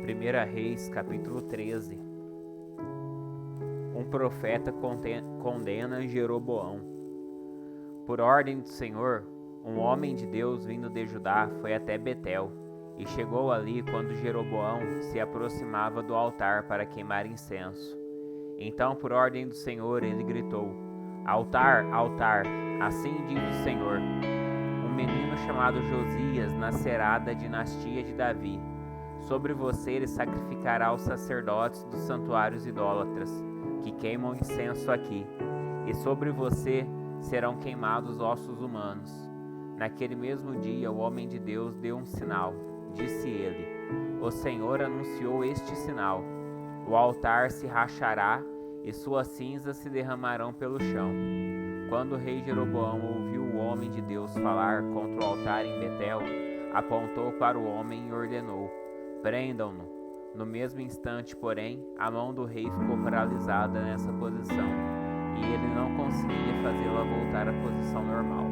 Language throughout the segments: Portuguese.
1 Reis, capítulo 13. Um profeta condena Jeroboão. Por ordem do Senhor, um homem de Deus vindo de Judá foi até Betel, e chegou ali quando Jeroboão se aproximava do altar para queimar incenso. Então, por ordem do Senhor, ele gritou: Altar, altar, assim diz o Senhor. Um menino chamado Josias nascerá da dinastia de Davi. Sobre você ele sacrificará os sacerdotes dos santuários idólatras, que queimam incenso aqui, e sobre você serão queimados ossos humanos. Naquele mesmo dia o homem de Deus deu um sinal. Disse ele: O Senhor anunciou este sinal: o altar se rachará e suas cinzas se derramarão pelo chão. Quando o rei Jeroboão ouviu o homem de Deus falar contra o altar em Betel, apontou para o homem e ordenou: Prendam-no. No mesmo instante, porém, a mão do rei ficou paralisada nessa posição, e ele não conseguia fazê-la voltar à posição normal.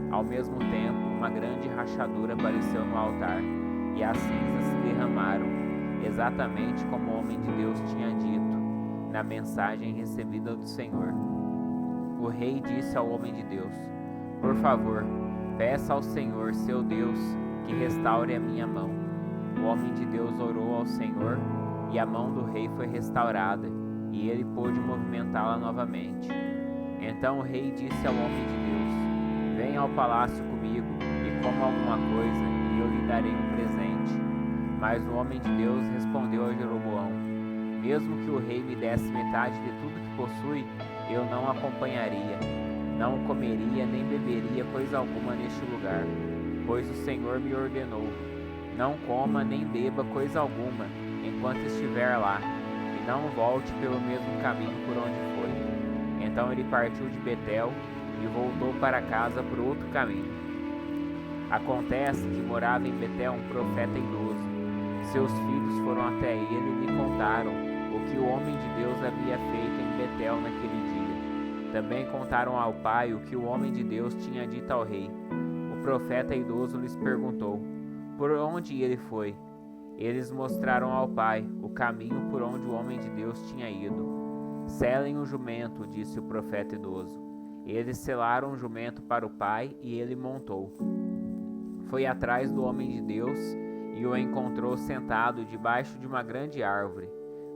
Ao mesmo tempo, uma grande rachadura apareceu no altar, e as cinzas se derramaram, exatamente como o homem de Deus tinha dito, na mensagem recebida do Senhor. O rei disse ao homem de Deus: Por favor, peça ao Senhor, seu Deus, que restaure a minha mão. O homem de Deus orou ao Senhor, e a mão do rei foi restaurada, e ele pôde movimentá-la novamente. Então o rei disse ao homem de Deus: Venha ao palácio comigo e coma alguma coisa, e eu lhe darei um presente. Mas o homem de Deus respondeu a Jeroboão: Mesmo que o rei me desse metade de tudo que possui, eu não acompanharia. Não comeria nem beberia coisa alguma neste lugar, pois o Senhor me ordenou: Não coma nem beba coisa alguma enquanto estiver lá, e não volte pelo mesmo caminho por onde foi. Então ele partiu de Betel e voltou para casa por outro caminho. Acontece que morava em Betel um profeta idoso. Seus filhos foram até ele e lhe contaram o que o homem de Deus havia feito em Betel naquele dia. Também contaram ao pai o que o homem de Deus tinha dito ao rei. O profeta idoso lhes perguntou: Por onde ele foi? Eles mostraram ao pai o caminho por onde o homem de Deus tinha ido. Selem o jumento, disse o profeta idoso. Eles selaram o jumento para o pai e ele montou. Foi atrás do homem de Deus e o encontrou sentado debaixo de uma grande árvore.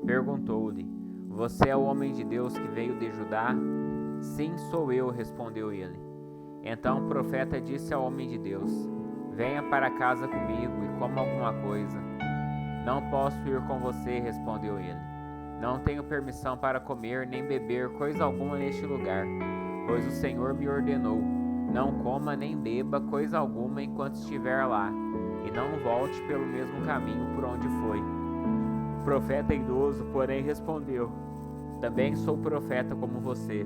Perguntou-lhe: Você é o homem de Deus que veio de Judá? Sim, sou eu, respondeu ele. Então o profeta disse ao homem de Deus: Venha para casa comigo e coma alguma coisa. Não posso ir com você, respondeu ele. Não tenho permissão para comer nem beber coisa alguma neste lugar, pois o Senhor me ordenou: Não coma nem beba coisa alguma enquanto estiver lá, e não volte pelo mesmo caminho por onde foi. O profeta idoso, porém, respondeu: Também sou profeta como você.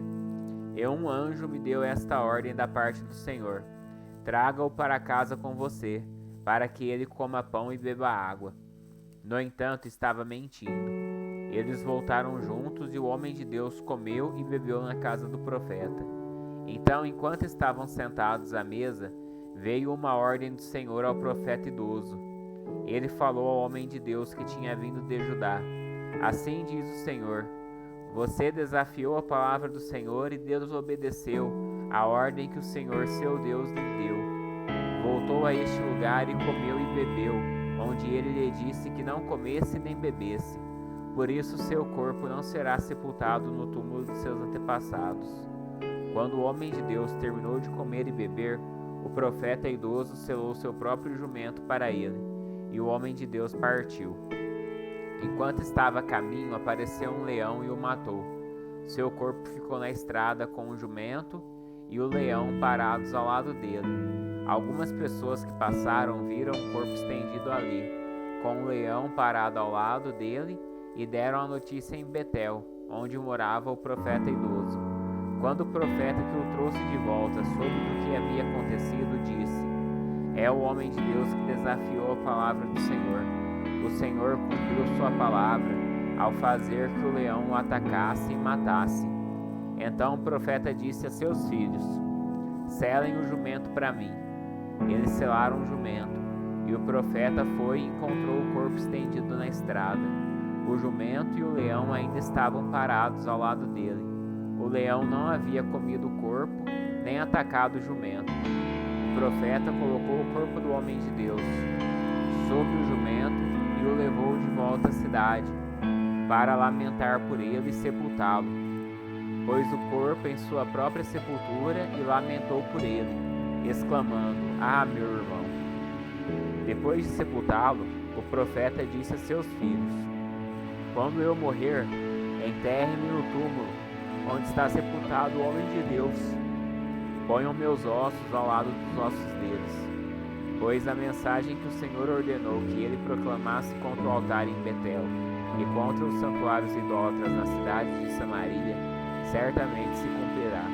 E um anjo me deu esta ordem da parte do Senhor: Traga-o para casa com você, para que ele coma pão e beba água. No entanto, estava mentindo. Eles voltaram juntos e o homem de Deus comeu e bebeu na casa do profeta. Então, enquanto estavam sentados à mesa, veio uma ordem do Senhor ao profeta idoso. Ele falou ao homem de Deus que tinha vindo de Judá: Assim diz o Senhor: Você desafiou a palavra do Senhor e desobedeceu a ordem que o Senhor seu Deus lhe deu. Voltou a este lugar e comeu e bebeu, onde ele lhe disse que não comesse nem bebesse. Por isso seu corpo não será sepultado no túmulo de seus antepassados. Quando o homem de Deus terminou de comer e beber, o profeta idoso selou seu próprio jumento para ele, e o homem de Deus partiu. Enquanto estava a caminho, apareceu um leão e o matou. Seu corpo ficou na estrada com o jumento e o leão parados ao lado dele. Algumas pessoas que passaram viram o corpo estendido ali, com o leão parado ao lado dele, e deram a notícia em Betel, onde morava o profeta idoso. Quando o profeta que o trouxe de volta soube do que havia acontecido, disse: É o homem de Deus que desafiou a palavra do Senhor. O Senhor cumpriu sua palavra ao fazer que o leão o atacasse e matasse. Então o profeta disse a seus filhos: Selem o jumento para mim. Eles selaram o jumento, e o profeta foi e encontrou o corpo estendido na estrada. O jumento e o leão ainda estavam parados ao lado dele. O leão não havia comido o corpo, nem atacado o jumento. O profeta colocou o corpo do homem de Deus sobre o jumento e o levou de volta à cidade, para lamentar por ele e sepultá-lo. Pôs o corpo em sua própria sepultura e lamentou por ele, exclamando: "Ah, meu irmão!" Depois de sepultá-lo, o profeta disse a seus filhos: "Quando eu morrer, enterre-me no túmulo, onde está sepultado o homem de Deus. Ponham meus ossos ao lado dos ossos deles." Pois a mensagem que o Senhor ordenou que ele proclamasse contra o altar em Betel e contra os santuários idólatras na cidade de Samaria, certamente se cumprirá.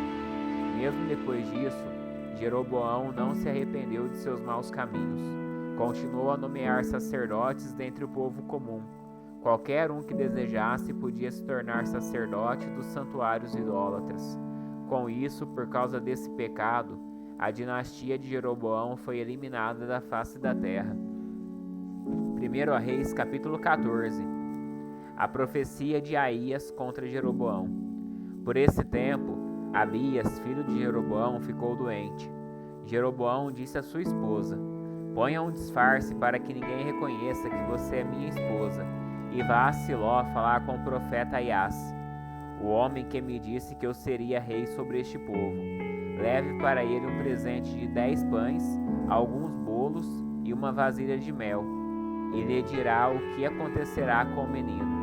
Mesmo depois disso, Jeroboão não se arrependeu de seus maus caminhos. Continuou a nomear sacerdotes dentre o povo comum. Qualquer um que desejasse podia se tornar sacerdote dos santuários idólatras. Com isso, por causa desse pecado, a dinastia de Jeroboão foi eliminada da face da terra. 1 Reis, capítulo 14. A profecia de Aías contra Jeroboão. Por esse tempo, Abias, filho de Jeroboão, ficou doente. Jeroboão disse à sua esposa: "Ponha um disfarce para que ninguém reconheça que você é minha esposa, e vá a Siló falar com o profeta Aias, o homem que me disse que eu seria rei sobre este povo. Leve para ele um presente de 10 pães, alguns bolos e uma vasilha de mel. E lhe dirá o que acontecerá com o menino."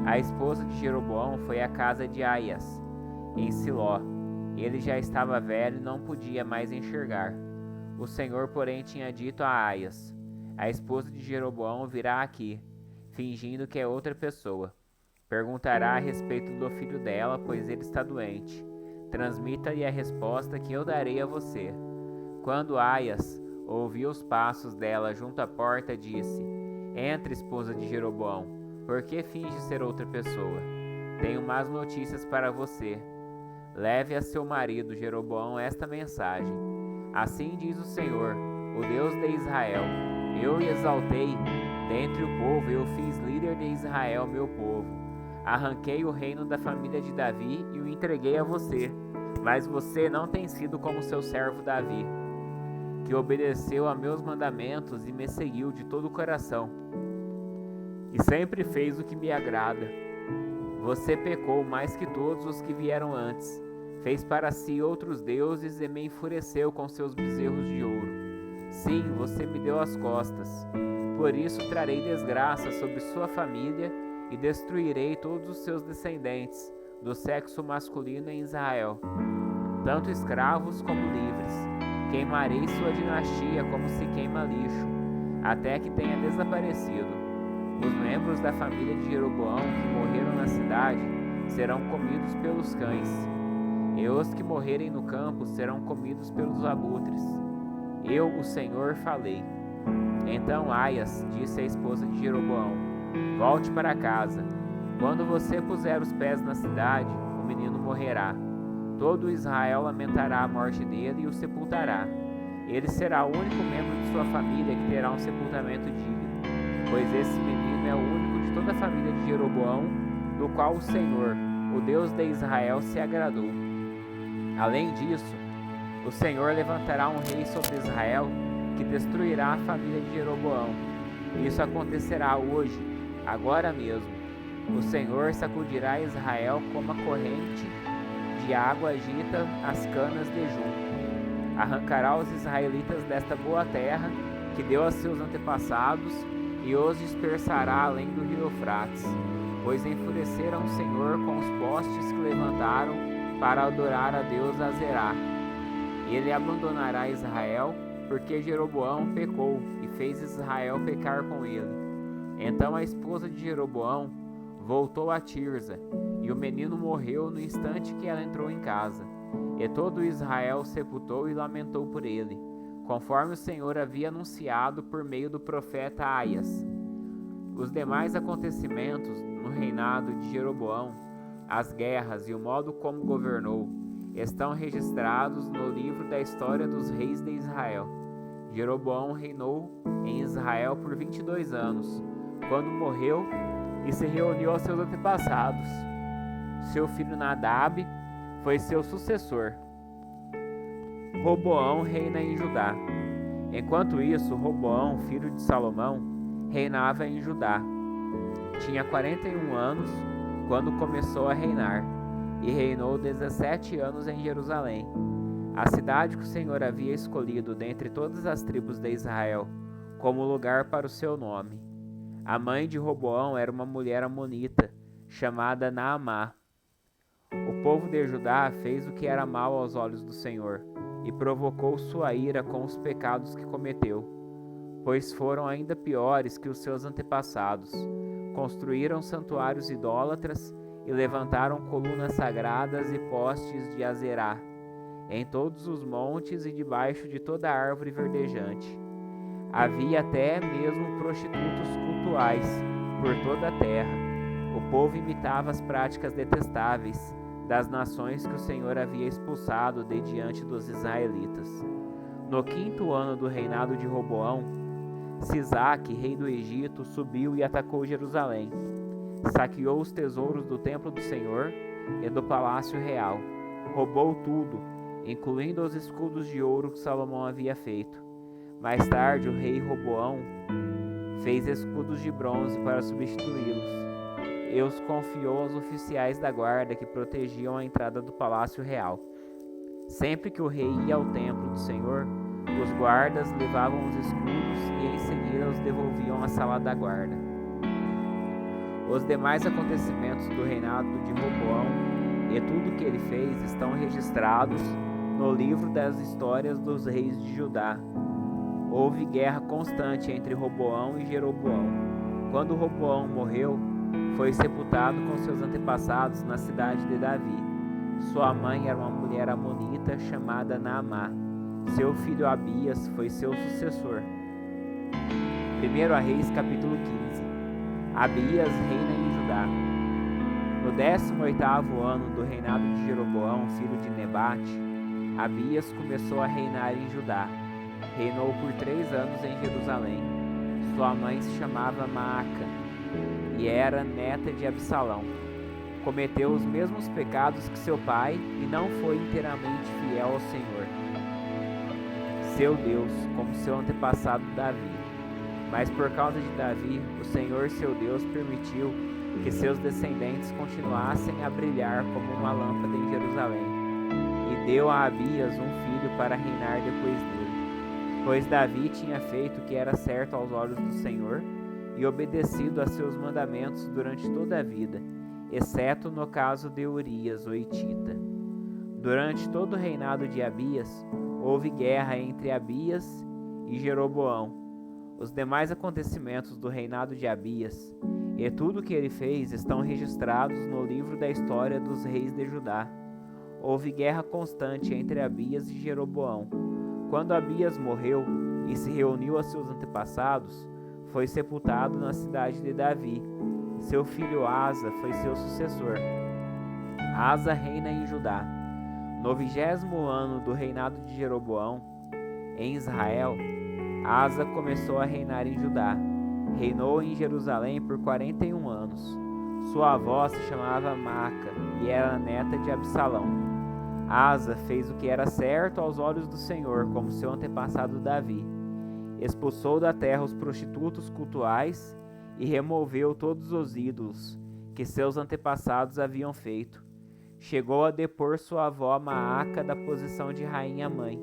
A esposa de Jeroboão foi à casa de Aias, em Siló. Ele já estava velho e não podia mais enxergar. O Senhor, porém, tinha dito a Aias: "A esposa de Jeroboão virá aqui, fingindo que é outra pessoa. Perguntará a respeito do filho dela, pois ele está doente. Transmita-lhe a resposta que eu darei a você." Quando Aias ouviu os passos dela junto à porta, disse: "Entre, esposa de Jeroboão, por que finge ser outra pessoa? Tenho más notícias para você. Leve a seu marido Jeroboão esta mensagem: Assim diz o Senhor, o Deus de Israel: Eu o exaltei dentre o povo e o fiz líder de Israel, meu povo. Arranquei o reino da família de Davi e o entreguei a você, mas você não tem sido como seu servo Davi, que obedeceu a meus mandamentos e me seguiu de todo o coração, e sempre fez o que me agrada. Você pecou mais que todos os que vieram antes, fez para si outros deuses e me enfureceu com seus bezerros de ouro. Sim, você me deu as costas. Por isso trarei desgraça sobre sua família e destruirei todos os seus descendentes, do sexo masculino em Israel, tanto escravos como livres. Queimarei sua dinastia como se queima lixo, até que tenha desaparecido. Os membros da família de Jeroboão que morreram na cidade serão comidos pelos cães, e os que morrerem no campo serão comidos pelos abutres. Eu, o Senhor, falei." Então Aias disse à esposa de Jeroboão: "Volte para casa. Quando você puser os pés na cidade, o menino morrerá. Todo Israel lamentará a morte dele e o sepultará. Ele será o único membro de sua família que terá um sepultamento digno, pois esse menino é o único de toda a família de Jeroboão, do qual o Senhor, o Deus de Israel, se agradou. Além disso, o Senhor levantará um rei sobre Israel que destruirá a família de Jeroboão. Isso acontecerá hoje, agora mesmo. O Senhor sacudirá Israel como a corrente de água agita as canas de junco. Arrancará os israelitas desta boa terra que deu a seus antepassados e os dispersará além do rio Eufrates, pois enfureceram o Senhor com os postes que levantaram para adorar a Deus Azerá. Ele abandonará Israel, porque Jeroboão pecou e fez Israel pecar com ele. Então a esposa de Jeroboão voltou a Tirza, e o menino morreu no instante que ela entrou em casa. E todo Israel sepultou e lamentou por ele, conforme o Senhor havia anunciado por meio do profeta Aias. Os demais acontecimentos no reinado de Jeroboão, as guerras e o modo como governou, estão registrados no livro da história dos reis de Israel. Jeroboão reinou em Israel por 22 anos. quando morreu e se reuniu aos seus antepassados. Seu filho Nadab foi seu sucessor. Roboão reina em Judá. Enquanto isso, Roboão, filho de Salomão, reinava em Judá. Tinha 41 anos quando começou a reinar, e reinou 17 anos em Jerusalém, a cidade que o Senhor havia escolhido dentre todas as tribos de Israel, como lugar para o seu nome. A mãe de Roboão era uma mulher amonita, chamada Naamá. O povo de Judá fez o que era mal aos olhos do Senhor, e provocou sua ira com os pecados que cometeu, pois foram ainda piores que os seus antepassados. Construíram santuários idólatras e levantaram colunas sagradas e postes de Azerá, em todos os montes e debaixo de toda árvore verdejante. Havia até mesmo prostitutos cultuais por toda a terra. O povo imitava as práticas detestáveis das nações que o Senhor havia expulsado de diante dos israelitas. No 5º ano do reinado de Roboão, Sisaque, rei do Egito, subiu e atacou Jerusalém. Saqueou os tesouros do templo do Senhor e do palácio real. Roubou tudo, incluindo os escudos de ouro que Salomão havia feito. Mais tarde, o rei Roboão fez escudos de bronze para substituí-los e os confiou aos oficiais da guarda que protegiam a entrada do palácio real. Sempre que o rei ia ao templo do Senhor, os guardas levavam os escudos e em seguida os devolviam à sala da guarda. Os demais acontecimentos do reinado de Roboão e tudo o que ele fez estão registrados no livro das histórias dos reis de Judá. Houve guerra constante entre Roboão e Jeroboão. Quando Roboão morreu, foi sepultado com seus antepassados na cidade de Davi. Sua mãe era uma mulher amonita chamada Naamá. Seu filho Abias foi seu sucessor. 1 Reis capítulo 15. Abias reina em Judá. No 18º ano do reinado de Jeroboão, filho de Nebate, Abias começou a reinar em Judá. Reinou por 3 anos em Jerusalém. Sua mãe se chamava Maaca e era neta de Absalão. Cometeu os mesmos pecados que seu pai e não foi inteiramente fiel ao Senhor, seu Deus, como seu antepassado Davi. Mas por causa de Davi, o Senhor, seu Deus, permitiu que seus descendentes continuassem a brilhar como uma lâmpada em Jerusalém, e deu a Abias um filho para reinar depois dele. Pois Davi tinha feito o que era certo aos olhos do Senhor e obedecido a seus mandamentos durante toda a vida, exceto no caso de Urias, o hitita. Durante todo o reinado de Abias, houve guerra entre Abias e Jeroboão. Os demais acontecimentos do reinado de Abias e tudo o que ele fez estão registrados no livro da história dos reis de Judá. Houve guerra constante entre Abias e Jeroboão. Quando Abias morreu e se reuniu a seus antepassados, foi sepultado na cidade de Davi. Seu filho Asa foi seu sucessor. Asa reina em Judá. No 20º ano do reinado de Jeroboão, em Israel, Asa começou a reinar em Judá. Reinou em Jerusalém por 41 anos. Sua avó se chamava Maaca e era neta de Absalão. Asa fez o que era certo aos olhos do Senhor, como seu antepassado Davi. Expulsou da terra os prostitutos cultuais e removeu todos os ídolos que seus antepassados haviam feito. Chegou a depor sua avó Maaca da posição de rainha-mãe,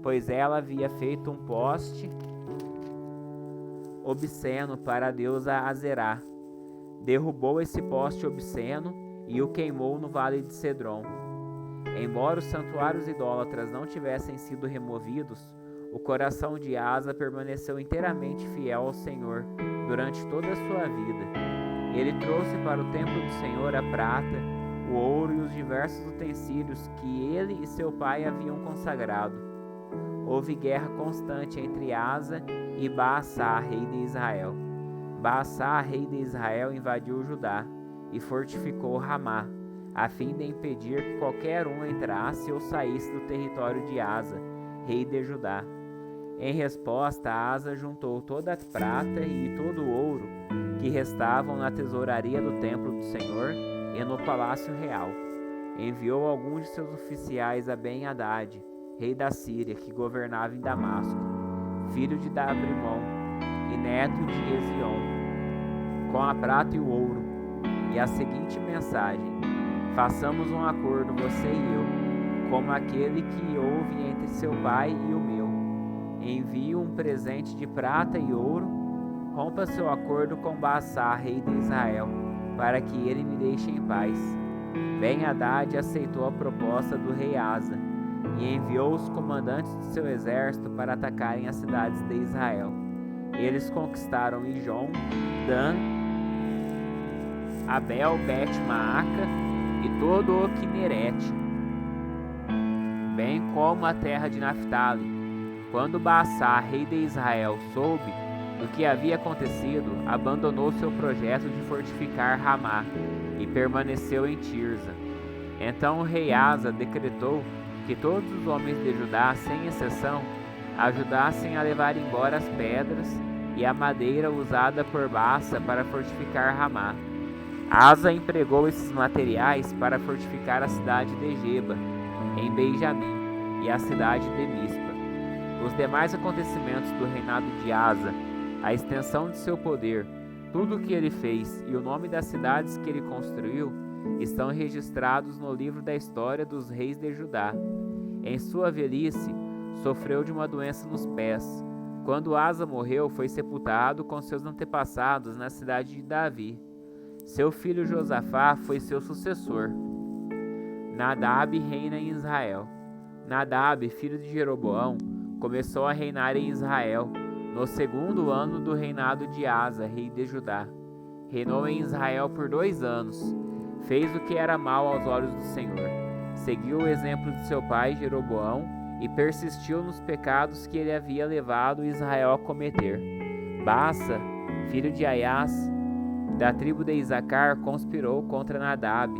pois ela havia feito um poste obsceno para a deusa Azerá. Derrubou esse poste obsceno e o queimou no vale de Cedron. Embora os santuários idólatras não tivessem sido removidos, o coração de Asa permaneceu inteiramente fiel ao Senhor durante toda a sua vida. Ele trouxe para o templo do Senhor a prata, o ouro e os diversos utensílios que ele e seu pai haviam consagrado. Houve guerra constante entre Asa e Baassá, rei de Israel. Baassá, rei de Israel, invadiu Judá e fortificou Ramá, a fim de impedir que qualquer um entrasse ou saísse do território de Asa, rei de Judá. Em resposta, Asa juntou toda a prata e todo o ouro que restavam na tesouraria do templo do Senhor e no palácio real. Enviou alguns de seus oficiais a Ben-Hadad, rei da Síria, que governava em Damasco, filho de Dabrimon e neto de Ezion, com a prata e o ouro, e a seguinte mensagem: façamos um acordo, você e eu, como aquele que houve entre seu pai e o meu. Envie um presente de prata e ouro, rompa seu acordo com Baasá, rei de Israel, para que ele me deixe em paz. Ben-Hadad aceitou a proposta do rei Asa e enviou os comandantes de seu exército para atacarem as cidades de Israel. Eles conquistaram Ijon, Dan, Abel, Bet-Maaca e todo o Quinerete, bem como a terra de Naftali. Quando Baasá, rei de Israel, soube do que havia acontecido, abandonou seu projeto de fortificar Ramá e permaneceu em Tirza. Então o rei Asa decretou que todos os homens de Judá, sem exceção, ajudassem a levar embora as pedras e a madeira usada por Baasa para fortificar Ramá. Asa empregou esses materiais para fortificar a cidade de Geba, em Benjamim, e a cidade de Mispa. Os demais acontecimentos do reinado de Asa, a extensão de seu poder, tudo o que ele fez e o nome das cidades que ele construiu estão registrados no livro da história dos reis de Judá. Em sua velhice, sofreu de uma doença nos pés. Quando Asa morreu, foi sepultado com seus antepassados na cidade de Davi. Seu filho Josafá foi seu sucessor. Nadab reina em Israel. Nadab, filho de Jeroboão, começou a reinar em Israel no segundo ano do reinado de Asa, rei de Judá. Reinou em Israel por 2 anos. Fez o que era mal aos olhos do Senhor. Seguiu o exemplo de seu pai Jeroboão e persistiu nos pecados que ele havia levado Israel a cometer. Baasa, filho de Aias, da tribo de Isacar, conspirou contra Nadab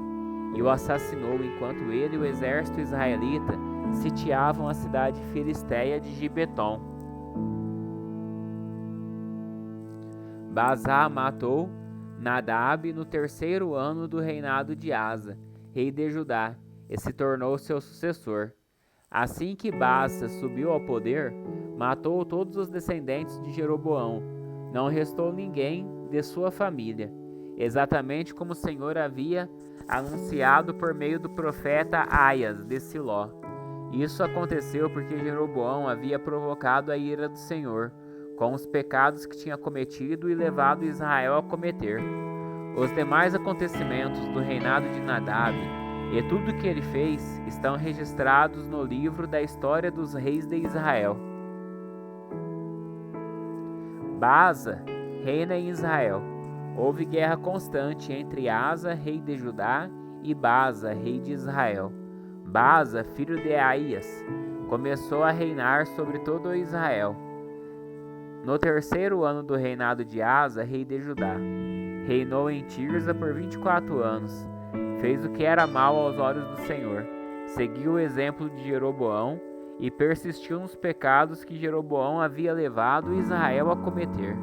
e o assassinou enquanto ele e o exército israelita sitiavam a cidade filisteia de Gibeton. Baasá matou Nadab no 3º ano do reinado de Asa, rei de Judá, e se tornou seu sucessor. Assim que Baasa subiu ao poder, matou todos os descendentes de Jeroboão. Não restou ninguém de sua família, exatamente como o Senhor havia anunciado por meio do profeta Aias de Siló. Isso aconteceu porque Jeroboão havia provocado a ira do Senhor com os pecados que tinha cometido e levado Israel a cometer. Os demais acontecimentos do reinado de Nadab e tudo o que ele fez estão registrados no livro da história dos reis de Israel. Baasa reina em Israel. Houve guerra constante entre Asa, rei de Judá, e Baasa, rei de Israel. Baasa, filho de Aías, começou a reinar sobre todo o Israel. No 3º ano do reinado de Asa, rei de Judá, reinou em Tirza por 24 anos. Fez o que era mal aos olhos do Senhor. Seguiu o exemplo de Jeroboão e persistiu nos pecados que Jeroboão havia levado Israel a cometer.